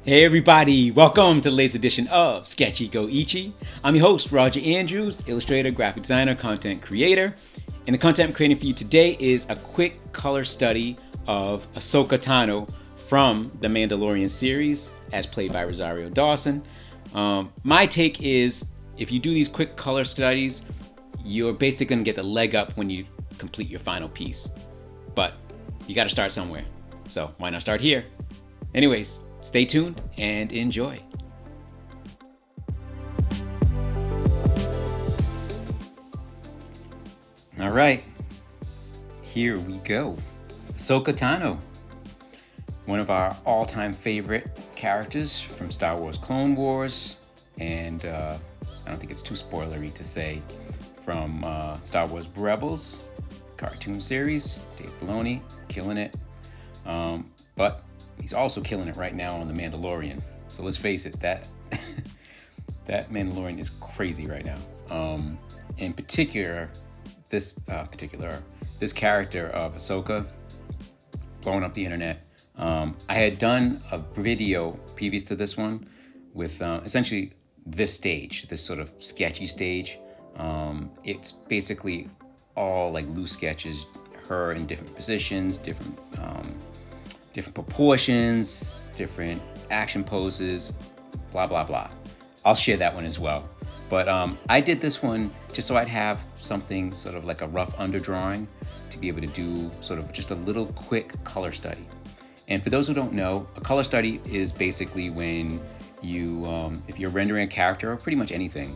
Hey everybody, welcome to the latest edition of Sketchy Go Ichie. I'm your host, Roger Andrews, illustrator, graphic designer, content creator. And the content I'm creating for you today is a quick color study of Ashoka Tano from the Mandalorian series, as played by Rosario Dawson. My take is, if you do these quick color studies, you're basically going to get the leg up when you complete your final piece. But you got to start somewhere. So why not start here? Anyways, stay tuned and enjoy. All right, here we go. Ashoka Tano, one of our all-time favorite characters from Star Wars Clone Wars, and I don't think it's too spoilery to say from Star Wars Rebels cartoon series. Dave Filoni killing it, but he's also killing it right now on The Mandalorian. So let's face it, that Mandalorian is crazy right now. In particular, this character of Ahsoka blowing up the internet. I had done a video previous to this one with essentially this stage, this sort of sketchy stage. It's basically all like loose sketches, her in different positions, different proportions, different action poses, blah, blah, blah. I'll share that one as well. But I did this one just so I'd have something sort of like a rough underdrawing to be able to do sort of just a little quick color study. And for those who don't know, a color study is basically when you, if you're rendering a character or pretty much anything,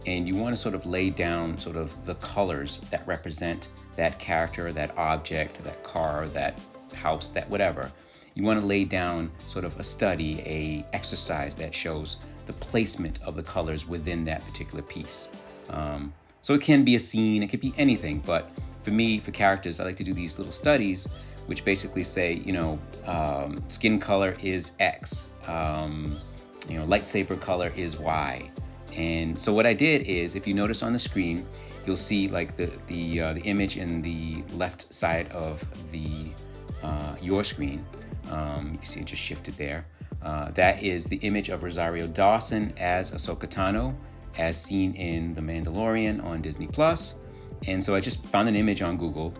and you want to sort of lay down sort of the colors that represent that character, that object, that car, that house, that whatever. You want to lay down sort of a study, a exercise that shows the placement of the colors within that particular piece. So it can be a scene, it could be anything, but for me, for characters, I like to do these little studies which basically say, skin color is X, lightsaber color is Y. And so what I did is, if you notice on the screen, you'll see like the image in the left side of your screen. You can see it just shifted there. That is the image of Rosario Dawson as Ashoka Tano, as seen in The Mandalorian on Disney+. And so I just found an image on Google,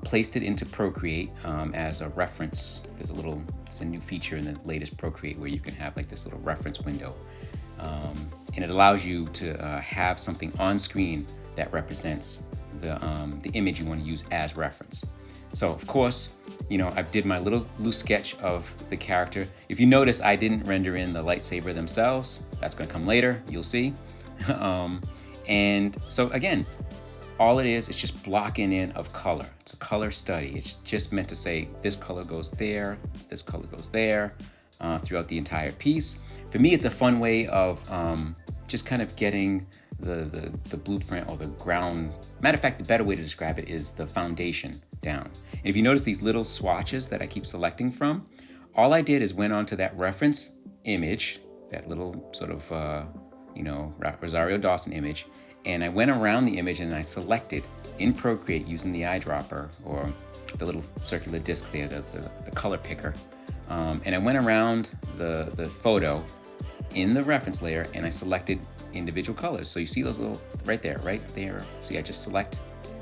placed it into Procreate as a reference. It's a new feature in the latest Procreate where you can have like this little reference window. And it allows you to have something on screen that represents the image you want to use as reference. So of course, I did my little loose sketch of the character. If you notice, I didn't render in the lightsaber themselves. That's going to come later, you'll see. And so again, all it is just blocking in of color. It's a color study. It's just meant to say this color goes there, this color goes there, throughout the entire piece. For me, it's a fun way of just kind of getting the blueprint or the ground. Matter of fact, the better way to describe it is the foundation down. And if you notice these little swatches that I keep selecting from, all I did is went onto that reference image, that little sort of, Rosario Dawson image, and I went around the image and I selected in Procreate using the eyedropper or the little circular disc there, the color picker. And I went around the photo in the reference layer and I selected individual colors. So you see those little, right there. See,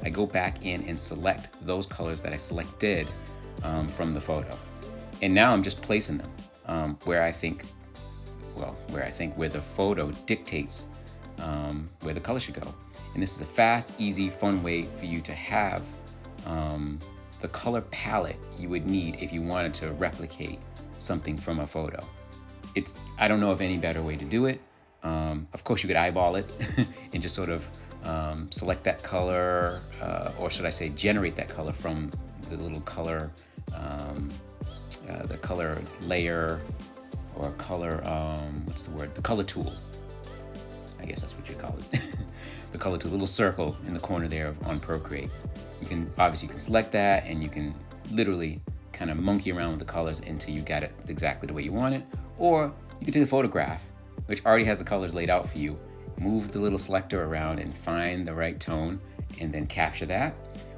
I go back in and select those colors that I selected from the photo. And now I'm just placing them where I think where the photo dictates where the color should go. And this is a fast, easy, fun way for you to have the color palette you would need if you wanted to replicate something from a photo. I don't know of any better way to do it. Of course, you could eyeball it and just sort of select that color, or should I say generate that color from the little color, the color layer, or color, the color tool. I guess that's what you call it. The color tool, little circle in the corner there on Procreate. You can select that and you can literally kind of monkey around with the colors until you got it exactly the way you want it. Or you can take a photograph, which already has the colors laid out for you, move the little selector around and find the right tone and then capture that.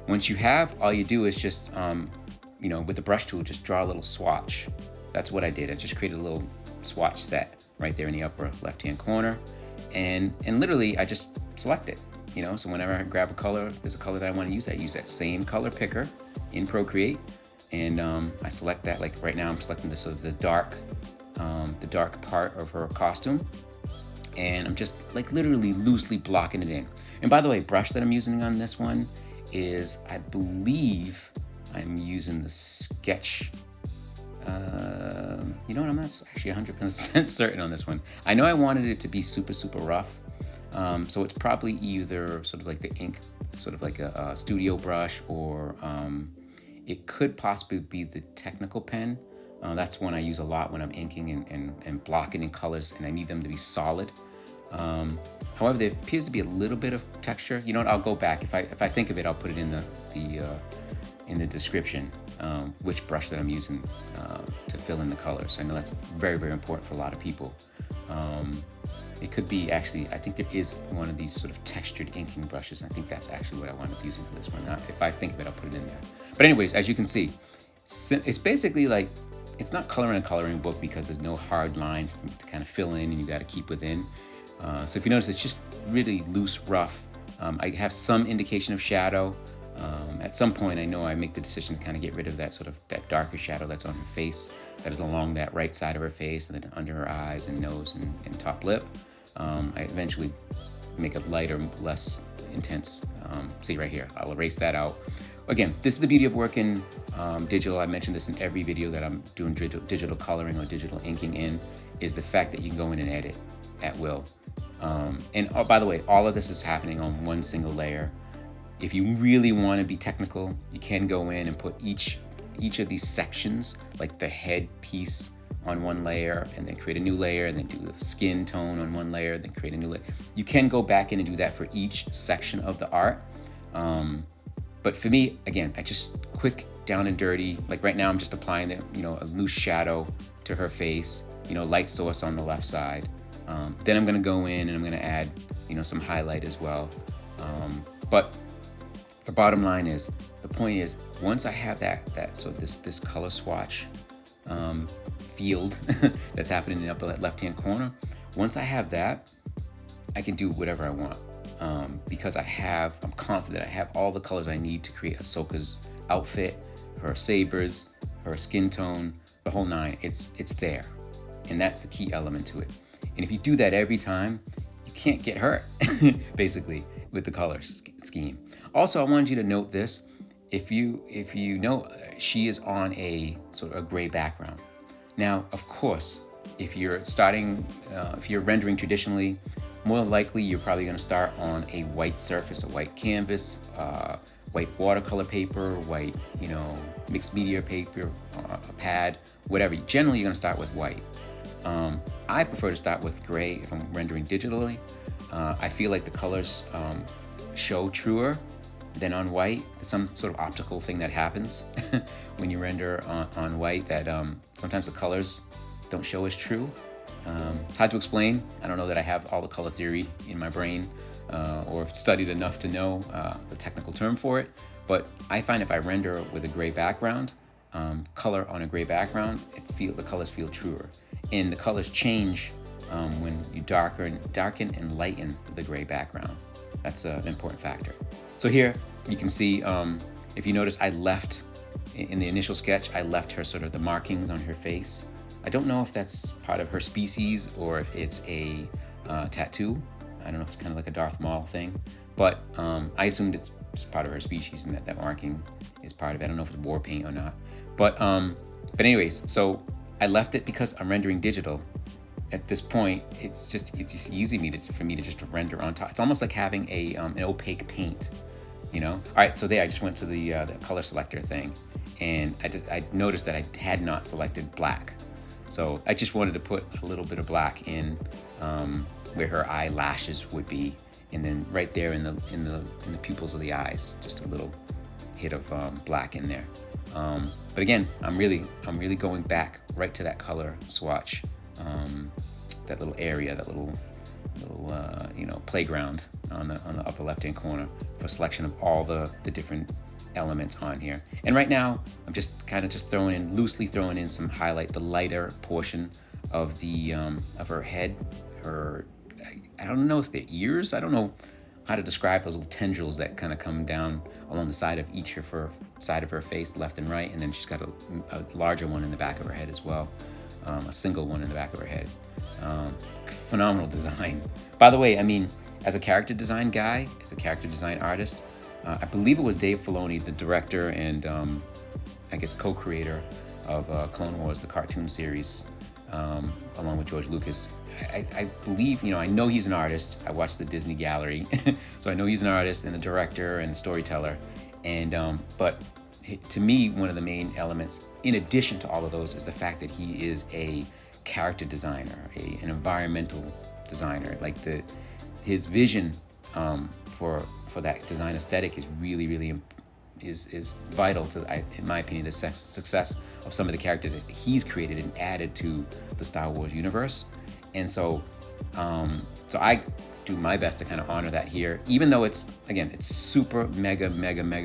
Once you have, all you do is just, with the brush tool, just draw a little swatch. That's what I did. I just created a little swatch set right there in the upper left-hand corner. And literally I just select it, you know? So whenever I grab a color, there's a color that I want to use, I use that same color picker in Procreate. And I select that, like right now I'm selecting this, sort of the dark part of her costume. And I'm just like literally loosely blocking it in. And by the way, brush that I'm using on this one is, I believe I'm using the sketch. You know what, I'm not actually 100% certain on this one. I know I wanted it to be super, super rough. So it's probably either sort of like the ink, sort of like a studio brush, or it could possibly be the technical pen. That's one I use a lot when I'm inking and blocking in colors and I need them to be solid. However, there appears to be a little bit of texture. You know what, I'll go back. If I think of it, I'll put it in the description, which brush that I'm using to fill in the colors. I know that's very, very important for a lot of people. It could be actually, I think there is one of these sort of textured inking brushes. I think that's actually what I wound up using for this one. If I think of it, I'll put it in there. But anyways, as you can see, it's basically like, it's not coloring a coloring book because there's no hard lines to kind of fill in and you got to keep within. So if you notice, it's just really loose, rough. I have some indication of shadow. At some point, I know I make the decision to kind of get rid of that sort of that darker shadow that's on her face, that is along that right side of her face and then under her eyes and nose and top lip. I eventually make it lighter, less intense. See right here, I'll erase that out. Again, this is the beauty of working digital. I mentioned this in every video that I'm doing digital coloring or digital inking in, is the fact that you can go in and edit at will. And oh, by the way, all of this is happening on one single layer. If you really want to be technical, you can go in and put each of these sections, like the head piece, on one layer, and then create a new layer, and then do the skin tone on one layer, then create a new layer. You can go back in and do that for each section of the art. But for me, again, I just quick, down and dirty. Like right now, I'm just applying a loose shadow to her face, light source on the left side. Then I'm gonna go in and I'm gonna add, some highlight as well. But the bottom line is, the point is, once I have so this color swatch field that's happening in the upper left-hand corner, once I have that, I can do whatever I want. Because I'm confident I have all the colors I need to create Ahsoka's outfit, her sabers, her skin tone, the whole nine. It's there. And that's the key element to it. And if you do that every time, you can't get hurt, basically, with the color scheme. Also, I wanted you to note this. If you know, she is on a sort of a gray background. Now, of course, if you're rendering traditionally, more likely you're probably going to start on a white surface, a white canvas, white watercolor paper, white, mixed media paper, a pad, whatever. Generally, you're going to start with white. I prefer to start with gray if I'm rendering digitally. I feel like the colors show truer than on white. Some sort of optical thing that happens when you render on white, that sometimes the colors don't show as true. It's hard to explain. I don't know that I have all the color theory in my brain or studied enough to know the technical term for it. But I find if I render with a gray background, color on a gray background, the colors feel truer. And the colors change when you darken and lighten the gray background. That's an important factor. So here you can see, if you notice, I left, in the initial sketch, I left her sort of the markings on her face. I don't know if that's part of her species or if it's a tattoo. I don't know if it's kind of like a Darth Maul thing, but I assumed it's part of her species and that marking is part of it. I don't know if it's war paint or not. But anyways, so I left it because I'm rendering digital. At this point, it's just easy for me to just render on top. It's almost like having an opaque paint, All right, so there, I just went to the color selector thing, and I noticed that I had not selected black. So I just wanted to put a little bit of black in where her eyelashes would be, and then right there in the pupils of the eyes, just a little hit of black in there. But again, I'm really going back right to that color swatch, that little area, that little playground on the upper left-hand corner for selection of all the different elements on here. And right now, I'm just loosely throwing in some highlight, the lighter portion of the of her head, her, I don't know if they're ears. I don't know how to describe those little tendrils that kind of come down along the side of each of her side of her face, left and right, and then she's got a larger one in the back of her head as well, a single one in the back of her head. Phenomenal design. By the way, I mean, as a character design guy, as a character design artist, I believe it was Dave Filoni, the director and I guess co-creator of Clone Wars, the cartoon series, along with George Lucas. I believe, I know he's an artist. I watched the Disney Gallery, so I know he's an artist and a director and a storyteller. And but to me, one of the main elements, in addition to all of those, is the fact that he is a character designer, an environmental designer. Like his vision for that design aesthetic is really is vital to, in my opinion, the success of some of the characters that he's created and added to the Star Wars universe. And so I do my best to kind of honor that here, even though it's super mega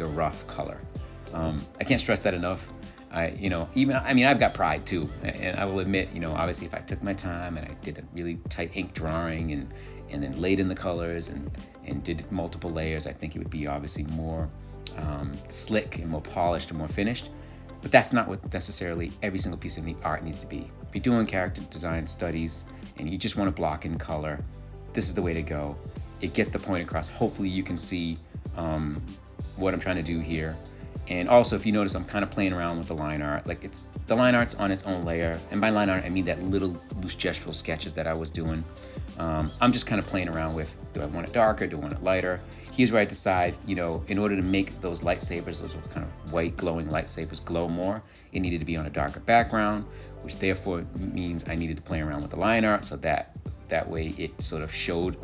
rough color. I can't stress that enough. I've got pride too, and I will admit, obviously if I took my time and I did a really tight ink drawing and then laid in the colors and did multiple layers, I think it would be obviously more slick and more polished and more finished. But that's not what necessarily every single piece of the art needs to be. If you're doing character design studies and you just want to block in color, this is the way to go. It gets the point across. Hopefully you can see what I'm trying to do here. And also, if you notice, I'm kind of playing around with the line art. Like, the line art's on its own layer. And by line art, I mean that little loose gestural sketches that I was doing. I'm just kind of playing around with, do I want it darker? Do I want it lighter? Here's where I decide, in order to make those lightsabers, those kind of white glowing lightsabers glow more, it needed to be on a darker background, which therefore means I needed to play around with the line art so that way it sort of showed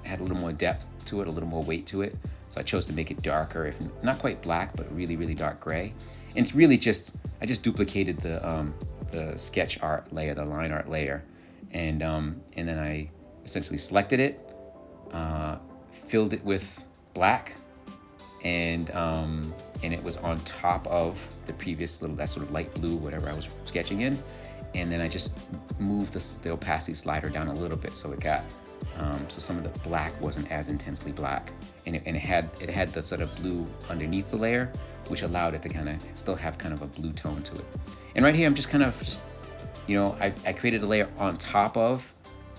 had a little more depth to it, a little more weight to it. So I chose to make it darker, if not quite black, but really dark gray. And it's really I just duplicated the sketch art layer, the line art layer, and then I essentially selected it, filled it with black, and it was on top of the previous that sort of light blue, whatever I was sketching in, and then I just moved the opacity slider down a little bit so it got. So some of the black wasn't as intensely black, and it had the sort of blue underneath the layer, which allowed it to kind of still have kind of a blue tone to it. And right here, I'm just I created a layer on top of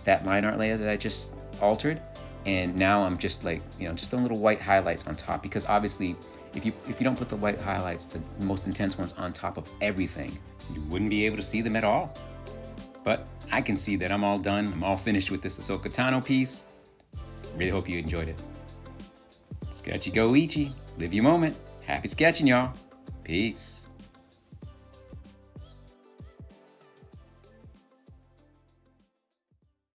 that line art layer that I just altered, and now I'm just just doing little white highlights on top, because obviously, if you don't put the white highlights, the most intense ones, on top of everything, you wouldn't be able to see them at all. But I can see that I'm all done. I'm all finished with this Ashoka Tano piece. Really hope you enjoyed it. Sketchy go ichie. Live your moment. Happy sketching, y'all. Peace.